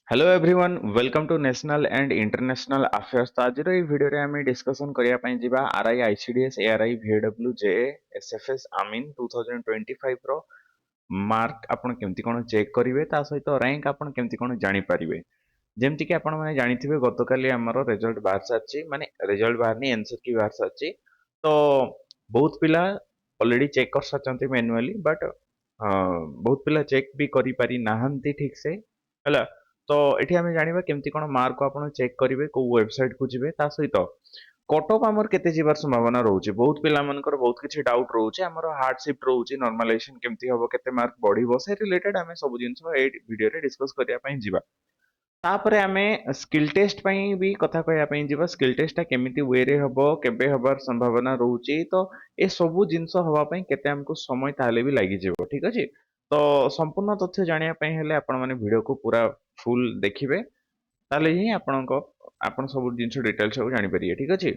Hello everyone welcome to national and international affairs. तो आज video रे आम डिस्कसन करिया पई जिबा RI ICDS ARI VW JA SFS आमीन 2025 रो मार्क आपण केमती कोन चेक करिवे ता सहित रैंक आपण केमती कोन जानि परिवे। जेमती कि आपण माने जानिथिबे गतकाली हमरो रिजल्ट बाहर साची माने रिजल्ट बाहरनी आंसर की बाहर साची। तो बहुत पिला ऑलरेडी चेक कर साचंती मैनुअली बट बहुत पिला चेक भी करि पारि नाहंती ठीक से हला। तो एठी आमे जानिबा केमती कोन मार्क को आपण चेक करिवे को वेबसाइट को जिवे ता सहित कट ऑफ आमर केते जिबार संभावना रहउची। बहुत पिला मनकर बहुत किछि डाउट रहउची हमरो हार्ड शिफ्ट रहउची नॉर्मलाइजेशन केमती होबो केते मार्क बढ़िबो से रिलेटेड आमे सब जिंस ए वीडियो रे डिस्कस करिया पई जिबा। तापरे आमे स्किल टेस्ट पई भी कथा कहया पई जिबा स्किल टेस्ट ता केमिति वे रे हबो केबे हबार संभावना रहउची। तो ए सब जिंस हवा पई केते हमको समय ताले भी लागि जेबो ठीक अछि। तो संपूर्ण तथ्य जानिया पई हेले आपण माने वीडियो को पूरा फुल देखिबे ताले ही आपणको आपण सब जिंस डिटेल सब जानि परिए ठीक अछि।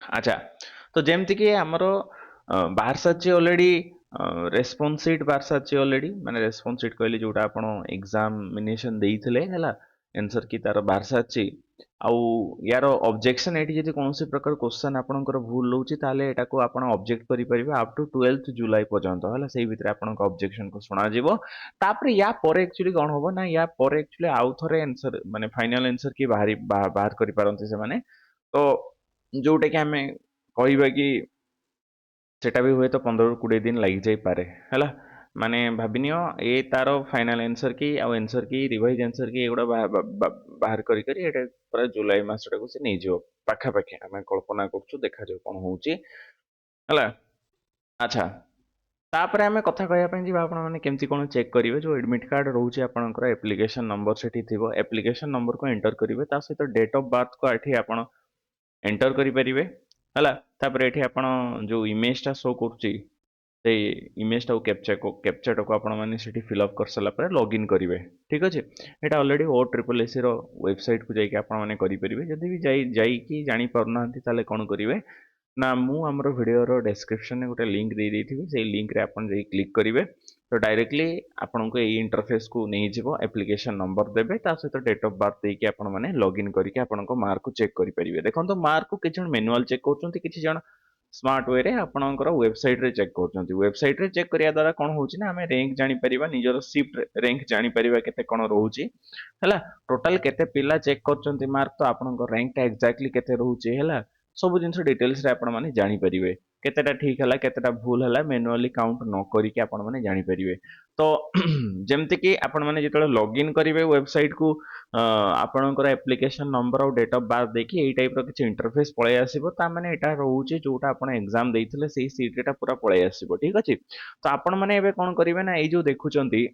अच्छा तो जेमति कि हमरो बाहर साची ऑलरेडी रेस्पॉन्स शीट बाहर साची ऑलरेडी माने रेस्पॉन्स शीट कहली जोटा आपण एग्जामिनेशन देइथिले हला आंसर की तार बाहर साची आउ यार ऑब्जेक्शन एटी जदि कोनोसी प्रकार क्वेश्चन आपणकर भूल होउची ताले एटा को आपण ऑब्जेक्ट करि परिबे अप टू 12th जुलाई पर्यंत हला सेही भितरे आपणक ऑब्जेक्शन को सुना जिवो। तापरे या परे एक्चुअली कोन होबो ना या परे एक्चुअली आउ थरे आंसर माने फाइनल आंसर की बाहर करि पारंती से माने। तो जोटा कि आमे कहबा कि सेटा भी हुए तो 15 ରୁ 20 दिन लग जाई पारे हला। माने भाबिनियो ए तारो फाइनल आंसर की आ आंसर की रिवाइज आंसर की एगुडा बाहर करी करी एटा पूरा जुलाई मासटा को से नै जो पाखा पाखे आमे कल्पना करछु देखा जो कोन होउची हला। अच्छा तापर आमे कथा कहया पई जी आपण माने केमती कोन चेक करिवे जो एडमिट कार्ड रहउची आपणकर एप्लीकेशन नंबर सेठी थिबो एप्लीकेशन नंबर को एंटर करिवे ता सहित डेट ऑफ बर्थ को एठी आपण एंटर करि परिवे हला। तापर एठी आपण जो इमेज ता शो करूची से इमेज टा कैप्चा को आपण माने सेठी फिल अप कर सला पर लॉगिन करिवे ठीक अछि। एटा ऑलरेडी ओ ट्रिपल एसी रो वेबसाइट को जाई कि आपण माने करि परिवे जदि भी जाई कि जानि परनांती ताले कोन करिवे ना मु हमरो वीडियो रो डिस्क्रिप्शन में गोटे लिंक दे देथिबि से लिंक रे आपण जाई क्लिक करिवे तो डायरेक्टली आपण को एई इंटरफेस को नै जिवो एप्लीकेशन नंबर देबे ता सहित डेट ऑफ बर्थ दे कि आपण माने लॉगिन करि कि आपण को मार्क को चेक करि परिवे। देखंतो मार्क को किछ जण मैनुअल चेक करचंती किछ जण स्मार्ट वे रे आपणकर वेबसाइट रे चेक करचंती। वेबसाइट रे चेक करिया द्वारा कोन होउची ना हमें रैंक जानि परिबा निजर शिफ्ट रैंक जानि परिबा केते कोन रहउची हला। टोटल केते पिला चेक करचंती मार्क तो आपणकर रैंक ता एक्जेक्टली केते रहउची हला सब जिंस डिटेल्स रे आपण माने जानि परिबे केतेटा ठीक हला केतेटा भूल हला मैनुअली काउंट न करी कि आपण माने जानि परिबे। तो जेमति कि आपण माने जेतले लॉगिन करिवे वेबसाइट को आपणकर एप्लीकेशन नंबर और डेट ऑफ बर्थ देखि एई टाइप रो किछ इंटरफेस पळे आसीबो ता माने एटा रहउची जोटा आपण एग्जाम देइथिले सेही सीट एटा पूरा पळे आसीबो ठीक अछि। तो आपण माने एबे कोन करिवे ना एई जो देखुचंती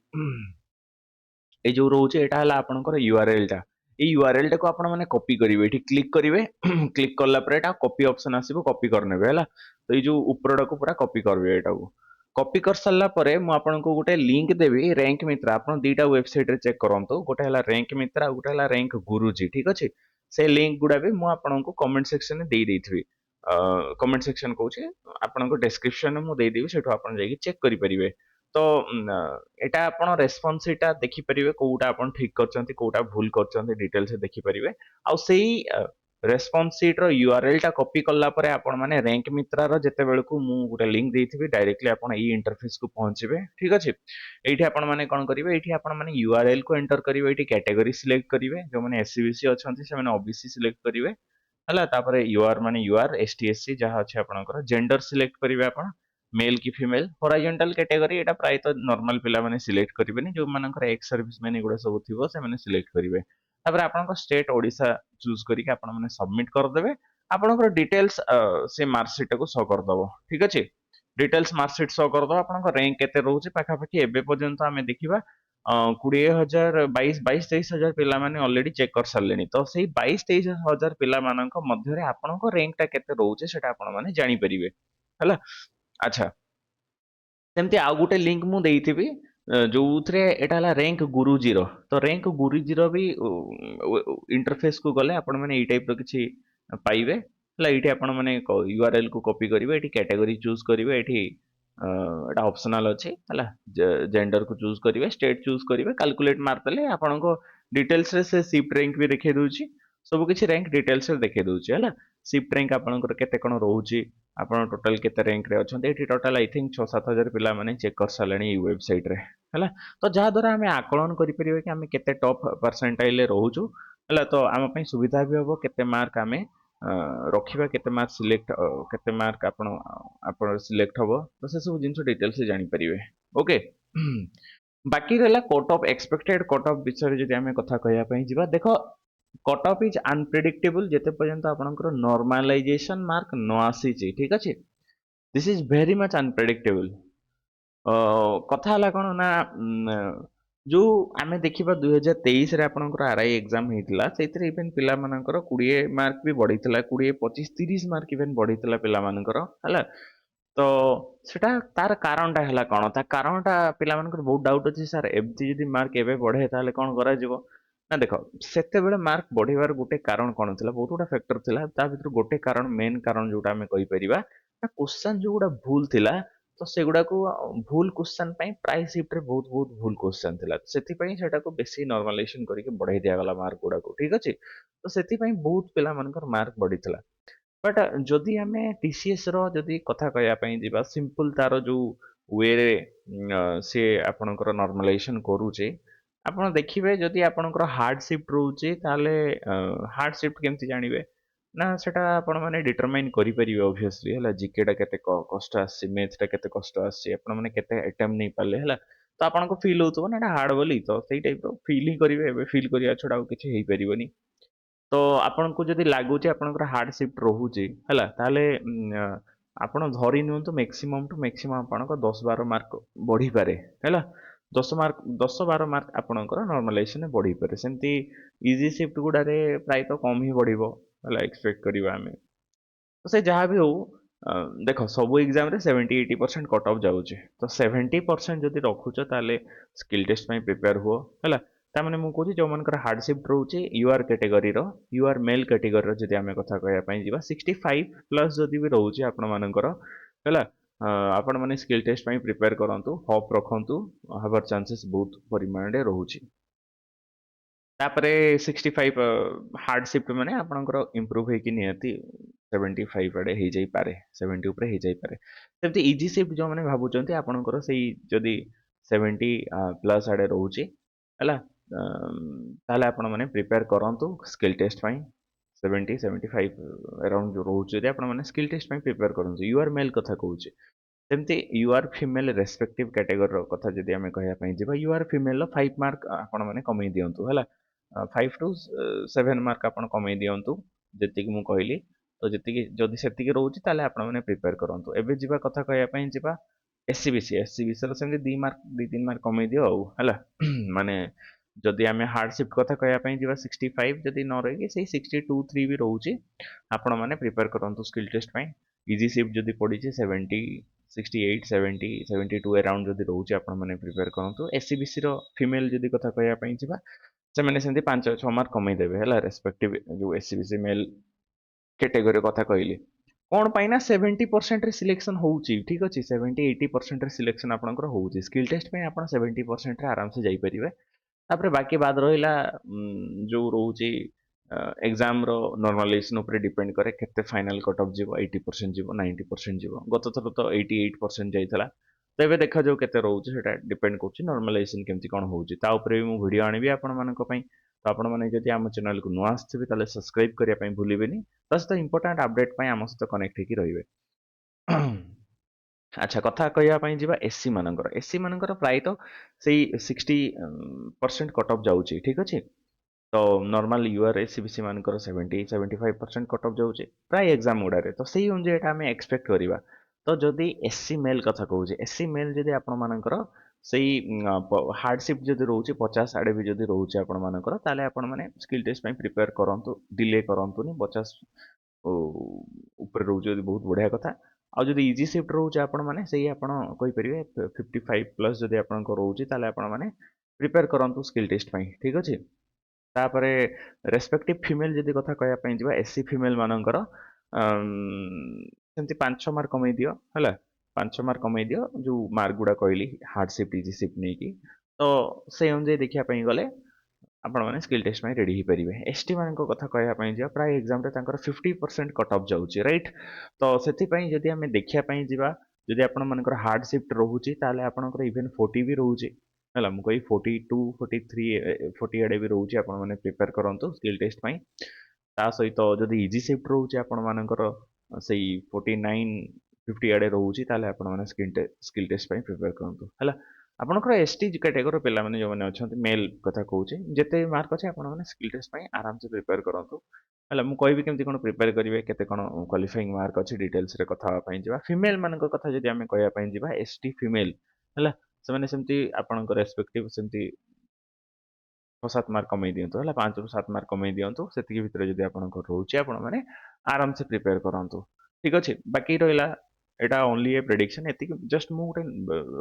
ए जो रोचे एटा हला आपनकर यूआरएल टा ए यूआरएल टा को आपण माने कॉपी करिवे एठी क्लिक करिवे क्लिक करला पर एटा कॉपी ऑप्शन आसीबो कॉपी करनेबे हला। तो ए जो ऊपरडा को पूरा कॉपी करबे एटा को कॉपी कर सल्ला परे मु आपनको गोटे लिंक देबी रैंक मित्र आपण दीटा वेबसाइट रे चेक करंतु गोटे हला रैंक मित्र आ गोटे हला रैंक गुरुजी ठीक अछि। से लिंक गुडा भी मु आपनको कमेंट सेक्शन में देई देथिबी कमेंट सेक्शन कहूची आपनको डिस्क्रिप्शन में मु देई देबी सेठो आपण जाई चेक करि परिबे। तो एटा आपण रेस्पॉन्स एटा देखि परिबे कोउटा आपण ठीक करचंती कोउटा भूल करचंती डिटेल्स देखि परिबे आ सेही रेस्पॉन्स शीट रो यूआरएल टा कॉपी करला परे आपण माने रैंक मित्रा रो जेते बेल को मु गोटे लिंक देथिबी डायरेक्टली आपण ई इंटरफेस को पहुंचबे ठीक अछि। एठी आपण माने कोन करिवे एठी आपण माने यूआरएल को एंटर करिवे एठी कैटेगरी सिलेक्ट करिवे जो माने एससीबीसी अछंती से माने ओबीसी सिलेक्ट करिवे हला। तापरे यूआर माने यूआर एसटीएससी जहा अछि आपणकर जेंडर सिलेक्ट करिवे आपण मेल की फीमेल हॉरिजॉन्टल कैटेगरी एटा प्राय तो नॉर्मल पिला माने सिलेक्ट करिवेनी जो मानकर एक्स सर्विस मैन एगुडा सब थिबो से माने सिलेक्ट करिवे। तापर आपनका स्टेट ओडिसा चूज करी के आपण माने सबमिट कर देबे आपनकर डिटेल्स से मार्कशीट को शो कर दबो ठीक अछि। डिटेल्स मार्कशीट शो कर दो आपनका रैंक केते रहउची पाखा पाखी एबे पर्यंत हमें देखिबा 20,000 22,000 पिला माने ऑलरेडी चेक कर सारलेनी। तो सेही 22,000 पिला मानक मध्यरे आपनका रैंक ता केते रहउची सेटा आपण माने जानि परिबे हला। अच्छा सेमती आउ गोटे लिंक मु देइथिबी जो एटा हला रैंक गुरुजी रो तो रैंक गुरुजी रो भी इंटरफेस को गले आपण माने ई टाइप रो किछि पाइबे हला। एठी आपण माने यूआरएल को कॉपी करिवे एठी कैटेगरी चूज करिवे एठी एटा ऑप्शनल अछि हला जेंडर को चूज करिवे स्टेट चूज करिवे कैलकुलेट मारतले आपनको डिटेल्स रे से शिफ्ट रैंक भी देखै दउची सब किछि रैंक डिटेल्स रे देखै दउची हला शिफ्ट रैंक आपनकर केते कोन रहउची आपण टोटल केते रैंक रे अछन्ते एठी टोटल आई थिंक 6-7 हजार पिला माने चेक कर सालेनी ई वेबसाइट रे हला तो जहा द्वारा हमें आकलन करि परिबे कि हमें केते टॉप परसेंटाइल रे रहउचु हला तो आम पई सुविधा भी हबो केते मार्क हमें रखिबा केते मार्क सिलेक्ट केते मार्क आपण सिलेक्ट हबो तो से सब जिंस डिटेल्स से जानि परिबे ओके बाकी रहला cut off expected cut off विषय जदि आमे कथा कहया पई जिबा देखो कट ऑफ इज अनप्रेडिक्टेबल जेते पर्यंत आपनकर नॉर्मलाइजेशन मार्क न आसी छि ठीक अछि this is very much unpredictable କଥା ହେଲା କଣ ନା ଯୋଉ ଆମେ ଦେଖିବା 2023 ରେ ଆପଣଙ୍କର ଆରଆଇ ଏକ୍ଜାମ ହେଇଥିଲା ସେଇଥିରେ ଇଭେନ୍ ପିଲାମାନଙ୍କର 20 ମାର୍କ ବି ବଢିଥିଲା 20 25 30 ମାର୍କ ଇଭେନ୍ ବଢିଥିଲା ପିଲାମାନଙ୍କର ହେଲା ତ ସେଟା ତାର କାରଣଟା ହେଲା କଣ ତା କାରଣଟା ପିଲାମାନଙ୍କର ବହୁତ ଡାଉଟ୍ ଅଛି ସାର୍ ଏମିତି ଯଦି ମାର୍କ ଏବେ ବଢେ ତାହେଲେ କଣ କରାଯିବ ନା ଦେଖ ସେତେବେଳେ ମାର୍କ ବଢିବାର ଗୋଟେ କାରଣ କଣ ଥିଲା ବହୁତ ଗୁଡା ଫ୍ୟାକ୍ଟର ଥିଲା ତା ଭିତରୁ ଗୋଟେ କାରଣ ମେନ୍ କାରଣ ଯୋଉଟା ଆମେ କହିପାରିବା ନା କ୍ୱେଶ୍ଚନ ଯୋଉଗୁଡା ଭୁଲ ଥିଲା ତ ସେଗୁଡାକୁ ଭୁଲ କ୍ୱେଶ୍ଚନ ପାଇଁ ପ୍ରାଇସ୍ ସିଫ୍ଟରେ ବହୁତ ବହୁତ ଭୁଲ କ୍ୱେଶ୍ଚନ ଥିଲା ସେଥିପାଇଁ ସେଟାକୁ ବେଶୀ ନର୍ମାଲାଇଜେସନ କରିକି ବଢେଇ ଦିଆଗଲା ମାର୍କ ଗୁଡାକୁ ଠିକ ଅଛି ତ ସେଥିପାଇଁ ବହୁତ ପିଲାମାନଙ୍କର ମାର୍କ ବଢିଥିଲା ବଟ୍ ଯଦି ଆମେ TCS ର ଯଦି କଥା କହିବା ପାଇଁ ଯିବା ସିମ୍ପଲ ତାର ଯୋଉ ୱେରେ ସେ ଆପଣଙ୍କର ନର୍ମାଲାଇଜେସନ କରୁଛେ ଆପଣ ଦେଖିବେ ଯଦି ଆପଣଙ୍କର ହାର୍ଡ ସିଫ୍ଟ ରହୁଛି ତାହେଲେ ହାର୍ଡ ସିଫ୍ଟ କେମିତି ଜାଣିବେ ନା ସେଟା ଆପଣ ମାନେ ଡିଟରମାଇନ୍ କରିପାରିବେ ଅବଭିୟସଲି ହେଲା ଜିକେ ଟା କେତେ କଷ୍ଟ ଆସିଛି ମ୍ୟାଥ ଟା କେତେ କଷ୍ଟ ଆସିଛି ଆପଣ ମାନେ କେତେ ଆଟେମ୍ପ ନେଇ ପାରିଲେ ହେଲା ତ ଆପଣଙ୍କୁ ଫିଲ୍ ହଉଥିବ ନା ଏଟା ହାର୍ଡ ବୋଲି ତ ସେଇ ଟାଇପର ଫିଲ୍ ହିଁ କରିବେ ଏବେ ଫିଲ୍ କରିବା ଛଡା ଆଉ କିଛି ହେଇପାରିବନି ତ ଆପଣଙ୍କୁ ଯଦି ଲାଗୁଛି ଆପଣଙ୍କର ହାର୍ଡ ସିଫ୍ଟ ରହୁଛି ହେଲା ତାହେଲେ ଆପଣ ଧରି ନିଅନ୍ତୁ ମ୍ୟାକ୍ସିମମ୍ ଟୁ ମ୍ୟାକ୍ସିମମ୍ ଆପଣଙ୍କ 10-12 ମାର୍କ ବଢିପାରେ ହେଲା 10-12 ମାର୍କ ଆପଣଙ୍କର ନର୍ମାଲାଇଜେସନରେ ବଢିପାରେ ସେମିତି ଇଜି ସିଫ୍ଟ ଗୁଡାରେ ପ୍ରାୟତଃ କମ ହିଁ ବଢିବ ହେଲା ଏକ୍ସପେକ୍ଟ କରିବା ଆମେ ତ ସେ ଯାହା ବି ହଉ ଦେଖ ସବୁ ଏକ୍ଜାମରେ 70-80% କଟ୍ ଅଫ୍ ଯାଉଛି ତ 70% ଯଦି ରଖୁଛ ତାହେଲେ ସ୍କିଲ୍ ଟେଷ୍ଟ ପାଇଁ ପ୍ରିପେୟାର ହୁଅ ହେଲା ତାମାନେ ମୁଁ କହୁଛି ଯୋଉମାନଙ୍କର ହାର୍ଡ ସିଫ୍ଟ ରହୁଛି ୟୁଆର କ୍ୟାଟେଗୋରୀର ୟୁଆର ମେଲ୍ କ୍ୟାଟେଗୋରୀର ଯଦି ଆମେ କଥା କହିବା ପାଇଁ ଯିବା 65+ ଯଦି ବି ରହୁଛି ଆପଣମାନଙ୍କର ହେଲା ଆପଣମାନେ ସ୍କିଲ୍ ଟେଷ୍ଟ ପାଇଁ ପ୍ରିପେୟାର କରନ୍ତୁ ହୋପ୍ ରଖନ୍ତୁ ହେବାର ଚାନ୍ସେସ୍ ବହୁତ ପରିମାଣରେ ରହୁଛି ତାପରେ 65 ହାର୍ଡ ସିଫ୍ଟ ମାନେ ଆପଣଙ୍କର ଇମ୍ପ୍ରୁଭ ହେଇକି ନିହାତି 75 ଆଡେ ହେଇଯାଇପାରେ 70 ଉପରେ ହେଇଯାଇପାରେ ସେମିତି ଇଜି ସିଫ୍ଟ ଯୋଉମାନେ ଭାବୁଛନ୍ତି ଆପଣଙ୍କର ସେଇ ଯଦି 70+ ଆଡେ ରହୁଛି ହେଲା ତାହେଲେ ଆପଣମାନେ ପ୍ରିପେୟାର କରନ୍ତୁ ସ୍କିଲ୍ ଟେଷ୍ଟ ପାଇଁ 70-75 ଆରାଉଣ୍ଡ ଯୋଉ ରହୁଛି ଯଦି ଆପଣମାନେ ସ୍କିଲ୍ ଟେଷ୍ଟ ପାଇଁ ପ୍ରିପେୟାର କରନ୍ତୁ ୟୁଆର ମେଲ୍ କଥା କହୁଛି ସେମିତି ୟୁଆର ଫିମେଲ ରେସ୍ପେକ୍ଟିଭ କ୍ୟାଟେଗୋରୀର କଥା ଯଦି ଆମେ କହିବା ପାଇଁ ଯିବା ୟୁଆର ଫିମେଲର 5 ମାର୍କ ଆପଣମାନେ କମେଇ ଦିଅନ୍ତୁ ହେଲା 5 to 7 ମାର୍କ ଆପଣ କମେଇ ଦିଅନ୍ତୁ ଯେତିକି ମୁଁ କହିଲି ତ ଯେତିକି ଯଦି ସେତିକି ରହୁଛି ତାହେଲେ ଆପଣମାନେ ପ୍ରିପେୟାର କରନ୍ତୁ ଏବେ ଯିବା କଥା କହିବା ପାଇଁ ଯିବା ଏସସିବିସି ର ସେମିତି 2-3 ମାର୍କ କମେଇ ଦିଅ ଆଉ ହେଲା ମାନେ ଯଦି ଆମେ ହାର୍ଡ ସିଫ୍ଟ କଥା କହିବା ପାଇଁ ଯିବା 65 ଯଦି ନ ରହିକି ସେଇ 62-3 ବି ରହୁଛି ଆପଣମାନେ ପ୍ରିପେୟାର କରନ୍ତୁ ସ୍କିଲ୍ ଟେଷ୍ଟ ପାଇଁ ଇଜି ସିଫ୍ଟ ଯଦି ପଡିଛି 70 68 70 72 ଆରାଉଣ୍ଡ ଯଦି ରହୁଛି ଆପଣମାନେ ପ୍ରିପେୟାର କରନ୍ତୁ ଏସସିବିସି ର ଫିମେଲ ଯଦି କଥା କହିବା ପାଇଁ ଯିବା ସେମାନେ ସେମିତି 5-6 ମାର୍କ କମେଇ ଦେବେ ହେଲା ରେସ୍ପେକ୍ଟିଭ ଯୋଉ ଏସସିବିସି ମେଲ୍ କ୍ୟାଟେଗୋରୀ କଥା କହିଲି କଣ ପାଇଁ ନା 70%ରେ ସିଲେକ୍ସନ ହଉଛି ଠିକ ଅଛି 70-80%ରେ ସିଲେକ୍ସନ ଆପଣଙ୍କର ହଉଛି ସ୍କିଲ୍ ଟେଷ୍ଟ ପାଇଁ ଆପଣ 70%ରେ ଆରାମସେ ଯାଇପାରିବେ ତାପରେ ବାକି ବାଦ ରହିଲା ଯୋଉ ରହୁଛି ଏକ୍ଜାମର ନର୍ମାଲାଇଜେସନ ଉପରେ ଡିପେଣ୍ଡ କରେ କେତେ ଫାଇନାଲ କଟ୍ ଅଫ୍ ଯିବ 80% ଯିବ 90% ଯିବ ଗତ ଥର ତ 88% ଯାଇଥିଲା ତ ଏବେ ଦେଖାଯାଉ କେତେ ରହୁଛି ସେଟା ଡିପେଣ୍ଡ କରୁଛି ନର୍ମାଲାଇଜେସନ କେମିତି କଣ ହଉଛି ତା ଉପରେ ବି ମୁଁ ଭିଡ଼ିଓ ଆଣିବି ଆପଣମାନଙ୍କ ପାଇଁ ତ ଆପଣମାନେ ଯଦି ଆମ ଚ୍ୟାନେଲକୁ ନୂଆ ଆସିଥିବେ ତାହେଲେ ସବସ୍କ୍ରାଇବ କରିବା ପାଇଁ ଭୁଲିବେନି ତା ସହିତ ଇମ୍ପୋର୍ଟାଣ୍ଟ ଅପଡେଟ୍ ପାଇଁ ଆମ ସହିତ କନେକ୍ଟ ହେଇକି ରହିବେ ଆଚ୍ଛା କଥା କହିବା ପାଇଁ ଯିବା ଏସସି ମାନଙ୍କର ଏସସି ମାନଙ୍କର ପ୍ରାୟତଃ ସେଇ 60% କଟ୍ ଅଫ୍ ଯାଉଛି ଠିକ ଅଛି ତ ନର୍ମାଲ ୟୁଆର ଏସସିବିସି ମାନଙ୍କର 70-75% କଟ୍ ଅଫ୍ ଯାଉଛି ପ୍ରାୟ ଏକ୍ଜାମ ଗୁଡାରେ ତ ସେଇ ଅନୁଯାୟୀ ଆମେ ଏକ୍ସପେକ୍ଟ କରିବା ତ ଯଦି ଏସସି ମେଲ୍ କଥା କହୁଛେ ଏସସି ମେଲ୍ ଯଦି ଆପଣମାନଙ୍କର ସେଇ ହାର୍ଡ ସିଫ୍ଟ ଯଦି ରହୁଛି 50 ଆଡେ ବି ଯଦି ରହୁଛି ଆପଣମାନଙ୍କର ତାହେଲେ ଆପଣମାନେ ସ୍କିଲ୍ ଟେଷ୍ଟ ପାଇଁ ପ୍ରିପେୟାର କରନ୍ତୁ ଡିଲେ କରନ୍ତୁନି 50 ଉପରେ ରହୁଛି ଯଦି ବହୁତ ବଢିଆ କଥା ଆଉ ଯଦି ଇଜି ସିଫ୍ଟ ରହୁଛି ଆପଣମାନେ ସେଇ ଆପଣ କହିପାରିବେ 55+ ଯଦି ଆପଣଙ୍କ ରହୁଛି ତାହେଲେ ଆପଣମାନେ ପ୍ରିପେୟାର କରନ୍ତୁ ସ୍କିଲ୍ ଟେଷ୍ଟ ପାଇଁ ଠିକ ଅଛି ତାପରେ ରେସ୍ପେକ୍ଟିଭ ଫିମେଲ ଯଦି କଥା କହିବା ପାଇଁ ଯିବା ଏସସି ଫିମେଲ ମାନଙ୍କର ସେମିତି 5-6 ମାର୍କ କମେଇ ଦିଅ ହେଲା 5 ମାର୍କ କମେଇ ଦିଅ ଯୋଉ ମାର୍କ ଗୁଡ଼ା କହିଲି ହାର୍ଡ ସିଫ୍ଟ ଇଜି ସିଫ୍ଟ ନେଇକି। ତ ସେଇ ଅନୁଯାୟୀ ଦେଖିବା ପାଇଁ ଗଲେ ଆପଣମାନେ ସ୍କିଲ୍ ଟେଷ୍ଟ ପାଇଁ ରେଡ଼ି ହେଇପାରିବେ। ଏସ୍ଟି ମାନଙ୍କ କଥା କହିବା ପାଇଁ ଯିବା ପ୍ରାୟ ଏକ୍ଜାମରେ ତାଙ୍କର 50% କଟ୍ ଅଫ୍ ଯାଉଛି ରାଇଟ୍। ତ ସେଥିପାଇଁ ଯଦି ଆମେ ଦେଖିବା ପାଇଁ ଯିବା ଯଦି ଆପଣମାନଙ୍କର ହାର୍ଡ ସିଫ୍ଟ ରହୁଛି ତାହେଲେ ଆପଣଙ୍କର ଇଭେନ୍ 40 ବି ରହୁଛି ହେଲା। ମୁଁ କହିବି 42 43 40 ଆଡ଼େ ବି ରହୁଛି। ଆପଣମାନେ ପ୍ରିପେୟାର କରନ୍ତୁ ସ୍କିଲ୍ ଟେଷ୍ଟ ପାଇଁ। ତା ସହିତ ଯଦି ଇଜି ସିଫ୍ଟ ରହୁଛି ଆପଣମାନଙ୍କର ସେଇ 49 50 ଆଡ଼େ ରହୁଛି ତାହେଲେ ଆପଣମାନେ ସ୍କିଲ୍ ଟେଷ୍ଟ ପାଇଁ ପ୍ରିପେୟାର କରନ୍ତୁ ହେଲା। ଆପଣଙ୍କର ଏସ୍ଟି କ୍ୟାଟେଗୋରିର ପିଲାମାନେ ଯେଉଁମାନେ ଅଛନ୍ତି ମେଲ୍ କଥା କହୁଛି ଯେତେ ମାର୍କ ଅଛି ଆପଣମାନେ ସ୍କିଲ୍ ଟେଷ୍ଟ ପାଇଁ ଆରାମସେ ପ୍ରିପେୟାର କରନ୍ତୁ ହେଲା। ମୁଁ କହିବି କେମିତି କ'ଣ ପ୍ରିପେୟାର କରିବେ କେତେ କ'ଣ କ୍ୱାଲିଫାଇଂ ମାର୍କ ଅଛି ଡିଟେଲ୍ସରେ କଥା ହେବା ପାଇଁ ଯିବା। ଫିମେଲ୍ ମାନଙ୍କ କଥା ଯଦି ଆମେ କହିବା ପାଇଁ ଯିବା ଏସ୍ଟି ଫିମେଲ୍ ହେଲା ସେମାନେ ସେମିତି ଆପଣଙ୍କ ରେସ୍ପେକ୍ଟିଭ ସେମିତି 6-7 ମାର୍କ କମେଇ ଦିଅନ୍ତୁ ହେଲା। 5ରୁ 7 ମାର୍କ କମେଇ ଦିଅନ୍ତୁ। ସେତିକି ଭିତରେ ଯଦି ଆପଣଙ୍କର ରହୁଛି ଆପଣମାନେ ଆରାମସେ ପ୍ରିପେୟାର କରନ୍ତୁ ଠିକ୍ ଅଛି। ବାକି ରହିଲା ଏଇଟା ଓନ୍ଲି ଏ ପ୍ରେଡିକ୍ସନ୍। ଏତିକି ଜଷ୍ଟ ମୁଁ ଗୋଟେ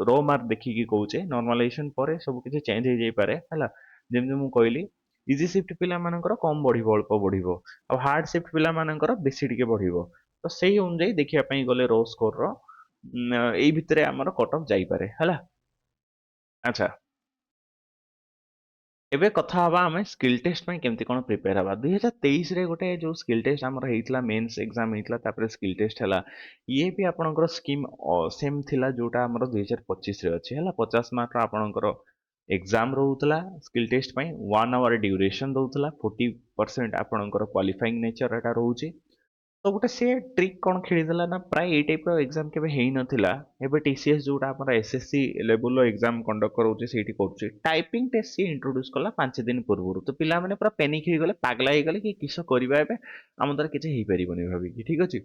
ର ମାର୍କ ଦେଖିକି କହୁଛେ। ନର୍ମାଲାଇଜେସନ୍ ପରେ ସବୁ କିଛି ଚେଞ୍ଜ ହେଇଯାଇପାରେ ହେଲା। ଯେମିତି ମୁଁ କହିଲି ଇଜି ସିଫ୍ଟ ପିଲାମାନଙ୍କର କମ୍ ବଢ଼ିବ ଅଳ୍ପ ବଢ଼ିବ ଆଉ ହାର୍ଡ ସିଫ୍ଟ ପିଲାମାନଙ୍କର ବେଶୀ ଟିକେ ବଢ଼ିବ। ତ ସେଇ ଅନୁଯାୟୀ ଦେଖିବା ପାଇଁ ଗଲେ ରୋ ସ୍କୋରର ଏଇ ଭିତରେ ଆମର କଟ୍ ଅଫ୍ ଯାଇପାରେ ହେଲା। ଆଚ୍ଛା ଏବେ କଥା ହବା ଆମେ ସ୍କିଲ୍ ଟେଷ୍ଟ ପାଇଁ କେମିତି କ'ଣ ପ୍ରିପେୟାର ହେବା। 2023ରେ ଗୋଟେ ଯୋଉ ସ୍କିଲ୍ ଟେଷ୍ଟ ଆମର ହେଇଥିଲା ମେନ୍ସ ଏକ୍ଜାମ ହେଇଥିଲା ତାପରେ ସ୍କିଲ୍ ଟେଷ୍ଟ ହେଲା। ଇଏ ବି ଆପଣଙ୍କର ସ୍କିମ୍ ସେମ୍ ଥିଲା ଯୋଉଟା ଆମର 2025ରେ ଅଛି ହେଲା। 50 ମାର୍କର ଆପଣଙ୍କର ଏକ୍ଜାମ ରହୁଥିଲା ସ୍କିଲ୍ ଟେଷ୍ଟ ପାଇଁ 1 ଆୱାର ଡ୍ୟୁରେସନ୍ ରହୁଥିଲା। 40% ଆପଣଙ୍କର କ୍ୱାଲିଫାଇଂ ନେଚର ଏଟା ରହୁଛି। ତ ଗୋଟେ ସେ ଟ୍ରିକ୍ କ'ଣ ଖେଳିଦେଲା ନା ପ୍ରାୟ ଏଇ ଟାଇପ୍ର ଏକ୍ଜାମ କେବେ ହେଇନଥିଲା। ଏବେ TCS ଯୋଉଟା ଆମର SSC ଲେବୁଲର ଏକ୍ଜାମ କଣ୍ଡକ୍ଟ କରୁଛି ସେଇଠି କରୁଛି। ଟାଇପିଂ ଟେଷ୍ଟ ସିଏ ଇଣ୍ଟ୍ରୋଡ୍ୟୁସ୍ କଲା 5 ଦିନ ପୂର୍ବରୁ। ତ ପିଲାମାନେ ପୁରା ପ୍ୟାନିକ୍ ହେଇଗଲେ ପାଗଲା ହେଇଗଲେ କି କିସ କରିବା ଏବେ ଆମ ଦ୍ୱାରା କିଛି ହେଇପାରିବନି ଭାବିକି ଠିକ୍ ଅଛି।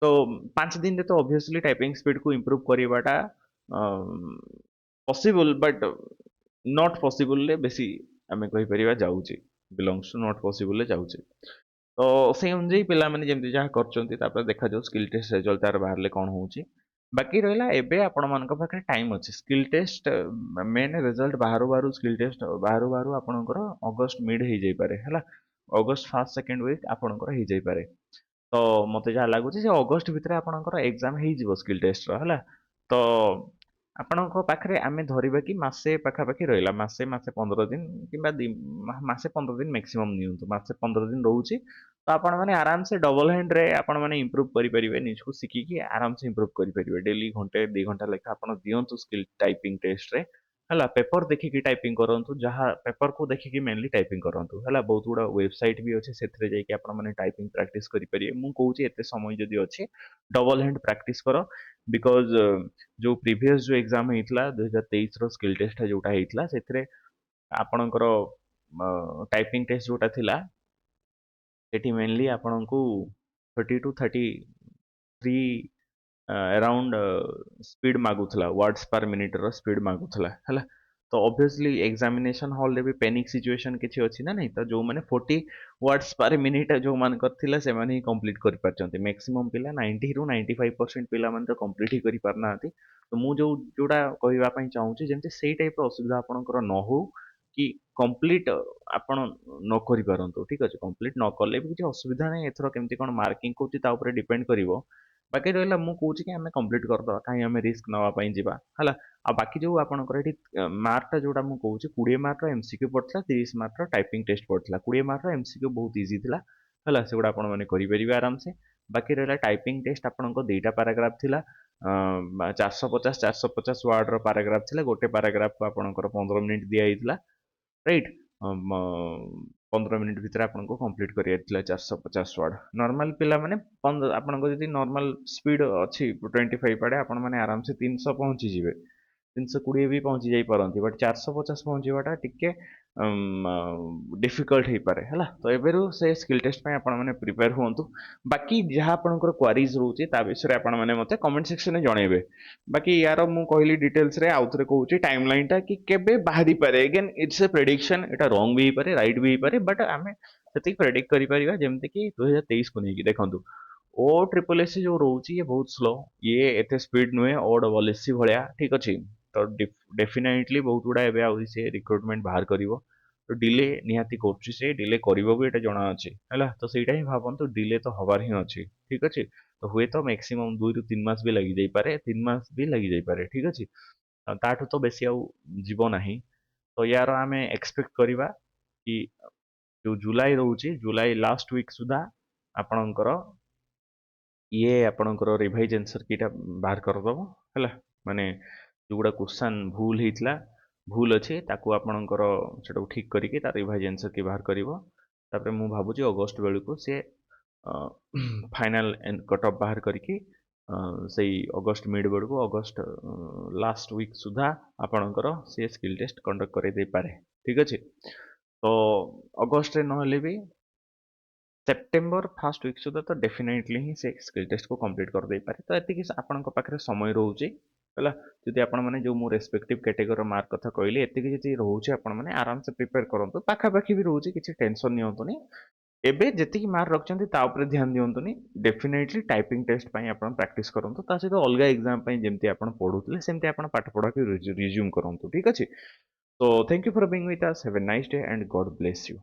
ତ 5 ଦିନରେ ତ ଅବଭିୟସଲି ଟାଇପିଂ ସ୍ପିଡକୁ ଇମ୍ପ୍ରୁଭ କରିବାଟା ପସିବଲ୍ ବଟ୍ ନଟ୍ ପସିବଲରେ ବେଶୀ ଆମେ କହିପାରିବା ଯାଉଛି ବିଲଙ୍ଗସ୍ ଟୁ ନଟ୍ ପସିବଲରେ ଯାଉଛି। ତ ସେଇ ଅନୁଯାୟୀ ପିଲାମାନେ ଯେମିତି ଯାହା କରୁଛନ୍ତି ତାପରେ ଦେଖାଯାଉ ସ୍କିଲ୍ ଟେଷ୍ଟ ରେଜଲ୍ଟ ତାର ବାହାରିଲେ କ'ଣ ହେଉଛି। ବାକି ରହିଲା ଏବେ ଆପଣମାନଙ୍କ ପାଖରେ ଟାଇମ୍ ଅଛି। ସ୍କିଲ୍ ଟେଷ୍ଟ ମେନ୍ ରେଜଲ୍ଟ ବାହାରୁ ବାହାରୁ ସ୍କିଲ୍ ଟେଷ୍ଟ ବାହାରୁ ବାହାରୁ ଆପଣଙ୍କର ଅଗଷ୍ଟ ମିଡ୍ ହେଇଯାଇପାରେ ହେଲା। ଅଗଷ୍ଟ ଫାର୍ଷ୍ଟ ସେକେଣ୍ଡ ୱିକ୍ ଆପଣଙ୍କର ହେଇଯାଇପାରେ। ତ ମୋତେ ଯାହା ଲାଗୁଛି ଯେ ଅଗଷ୍ଟ ଭିତରେ ଆପଣଙ୍କର ଏକ୍ଜାମ ହେଇଯିବ ସ୍କିଲ୍ ଟେଷ୍ଟର ହେଲା। ତ ଆପଣଙ୍କ ପାଖରେ ଆମେ ଧରିବା କି ମାସେ ପାଖାପାଖି ରହିଲା। ମାସେ 15 ଦିନ କିମ୍ବା ମାସେ 15 ଦିନ ମ୍ୟାକ୍ସିମମ୍ ନିଅନ୍ତୁ। ମାସେ 15 ଦିନ ରହୁଛି ତ ଆପଣମାନେ ଆରାମସେ ଡବଲ ହ୍ୟାଣ୍ଡରେ ଆପଣମାନେ ଇମ୍ପ୍ରୁଭ୍ କରିପାରିବେ। ନିଜକୁ ଶିଖିକି ଆରାମସେ ଇମ୍ପ୍ରୁଭ୍ କରିପାରିବେ। ଡେଲି ଘଣ୍ଟେ 2 ଘଣ୍ଟା ଲେଖା ଆପଣ ଦିଅନ୍ତୁ ସ୍କିଲ୍ ଟାଇପିଂ ଟେଷ୍ଟରେ ହେଲା। ପେପର ଦେଖିକି ଟାଇପିଂ କରନ୍ତୁ। ଯାହା ପେପରକୁ ଦେଖିକି ମେନଲି ଟାଇପିଂ କରନ୍ତୁ ହେଲା। ବହୁତ ଗୁଡ଼ା ୱେବସାଇଟ୍ ବି ଅଛି ସେଥିରେ ଯାଇକି ଆପଣମାନେ ଟାଇପିଂ ପ୍ରାକ୍ଟିସ୍ କରିପାରିବେ। ମୁଁ କହୁଛି ଏତେ ସମୟ ଯଦି ଅଛି ଡବଲ ହ୍ୟାଣ୍ଡ ପ୍ରାକ୍ଟିସ୍ କର ବିକଜ ଯୋଉ ପ୍ରିଭିୟସ୍ ଯୋଉ ଏକ୍ଜାମ ହେଇଥିଲା 2023ର ସ୍କିଲ୍ ଟେଷ୍ଟ ଯୋଉଟା ହେଇଥିଲା ସେଥିରେ ଆପଣଙ୍କର ଟାଇପିଂ ଟେଷ୍ଟ ଯୋଉଟା ଥିଲା ସେଠି ମେନଲି ଆପଣଙ୍କୁ 30 to 33 अराउंड स्पीड मागुला वर्ड्स पर मिनिट रो स्पीड मागुला है। तो ऑब्वियसली एग्जामिनेशन हॉल रे भी पैनिक सिचुएशन किसी अच्छी ना नहीं। तो जो मैंने 40 वर्ड्स पर मिनिट जो मान करथिले से माने ही कंप्लीट कर पारचंती। मैक्सिमम पिला 90 रु 95% पिला माने तो कंप्लीट ही करि पारना आती। तो मु जो जोडा कहबा पई चाहूची जेंति सेही टाइप रो असुविधा आपनकर न हो कि कंप्लीट आपण न करि पारंतु ठीक अछि। कंप्लीट न करले भी किसी असुविधा नहीं। एथरो केमती कोन मार्किंग कोची ता ऊपर डिपेंड करिवो। बाकी रहा मुझे कौन कि आम कम्प्लीट करदे कहीं आम रिस्क नापी जावा है। आ बाकी जो आपंकर ये मार्कटा जोटा मुझे कौन 20 मार्क MCQ पड़ता 30 मार्क टाइपिंग टेस्ट पड़ता। 20 मार्क MCQ बहुत इजी था है से गुड़ा आपने आराम से। बाकी रहा टाइपिंग टेस्ट आपन 2टा पैराग्राफ थिला 450 वर्ड पैराग्राफ थिला। गोटे पैराग्राफ को आपंकर 15 मिनिट दिया राइट 15 मिनिट भितर आपको कंप्लीट करिया 450 वर्ड। नॉर्मल पिला माने आपनको जदि नॉर्मल स्पीड अच्छी 25 आड़े आपण माने आराम से 300 पहुंची जिवे 320 भी पहुंची जाई परंती। बट 450 पहुंचीवाटा टिके डिफिकल्ट हो पारे है। तो एबेरु से स्किल टेस्ट पे आपण माने प्रिपेयर हुंतु। बाकी जहाँ आपनकर क्वारीज रोचे ता विषय आपण माने मते कमेंट सेक्शन में जणेबे। बाकी यार मु कहली डिटेल्स रे आउथरे कहूची टाइमलाइन टा कि केबे बाहरी पारे। Again it's a prediction Etah wrong भी पारे राइट भी पारे बट आमे सेति प्रेडिक्ट करि परिबा जेमति कि 2023 को नेकी देखंतु ओ ट्रिपल एससी जो रोची ये बहुत स्लो ये एते स्पीड नुहे ओ डबल एससी भलिया ठीक अछि। तो डेफिनेटली बहुत गुड़ा एबे आउरी से रिक्रुटमेंट बाहर करिवो। तो डिले निहाती करछि से डिले करिवो भी एटा जणा अछि हैला। तो सेटा ही भाबंतु डिले तो हबार ही अछि ठीक अछि। ତ ହୁଏ ତ मैक्सिमम 2 ରୁ 3 मास भी लगी जाई पारे 3 मास भी लगी जाई पारे ठीक अछि ताठू तो बेसी आउ जीव नाही तो यार आमे एक्सपेक्ट करिबा कि जो जुलाई रहउची जुलाई लास्ट वीक सुधा आपणकर ये आपणकर रिवाइज आंसर कीटा बाहर करदब हैला माने जोगुड़ा क्वेश्चन भूल ହେଇଥିଲା भूल अच्छे ताकू आपणकर सेटा ठीक करिके तार रिवाइज आंसर की बाहर करिवो तापर मु भाबुची अगस्त बेलको से फाइनल कट ऑफ बाहर करके ସେଇ ଅଗଷ୍ଟ ମିଡ୍ ବେଳକୁ ଅଗଷ୍ଟ ଲାଷ୍ଟ ୱିକ୍ ସୁଦ୍ଧା ଆପଣଙ୍କର ସେ ସ୍କିଲ୍ ଟେଷ୍ଟ କଣ୍ଡକ୍ଟ କରାଇ ଦେଇପାରେ ଠିକ୍ ଅଛି ତ ଅଗଷ୍ଟରେ ନହେଲେ ବି ସେପ୍ଟେମ୍ବର ଫାଷ୍ଟ ୱିକ୍ ସୁଦ୍ଧା ତ ଡେଫିନେଟଲି ହିଁ ସେ ସ୍କିଲ୍ ଟେଷ୍ଟକୁ କମ୍ପ୍ଲିଟ୍ କରିଦେଇପାରେ ତ ଏତିକି ଆପଣଙ୍କ ପାଖରେ ସମୟ ରହୁଛି ହେଲା ଯଦି ଆପଣମାନେ ଯେଉଁ ମୁଁ ରେସ୍ପେକ୍ଟିଭ୍ କ୍ୟାଟେଗୋରୀର ମାର୍କ କଥା କହିଲି ଏତିକି ଯଦି ରହୁଛି ଆପଣମାନେ ଆରାମସେ ପ୍ରିପେୟାର କରନ୍ତୁ ପାଖାପାଖି ବି ରହୁଛି କିଛି ଟେନସନ୍ ନିଅନ୍ତୁନି ଏବେ ଯେତିକି ମାର୍କ ରଖିଛନ୍ତି ତା ଉପରେ ଧ୍ୟାନ ଦିଅନ୍ତୁନି ଡେଫିନେଟଲି ଟାଇପିଂ ଟେଷ୍ଟ ପାଇଁ ଆପଣ ପ୍ରାକ୍ଟିସ୍ କରନ୍ତୁ ତା ସହିତ ଅଲଗା ଏକ୍ଜାମ୍ ପାଇଁ ଯେମିତି ଆପଣ ପଢୁଥିଲେ ସେମିତି ଆପଣ ପାଠ ପଢାକୁ ରିଜ୍ୟୁମ୍ କରନ୍ତୁ ଠିକ୍ ଅଛି So thank you for being with us. Have a nice day and God bless you.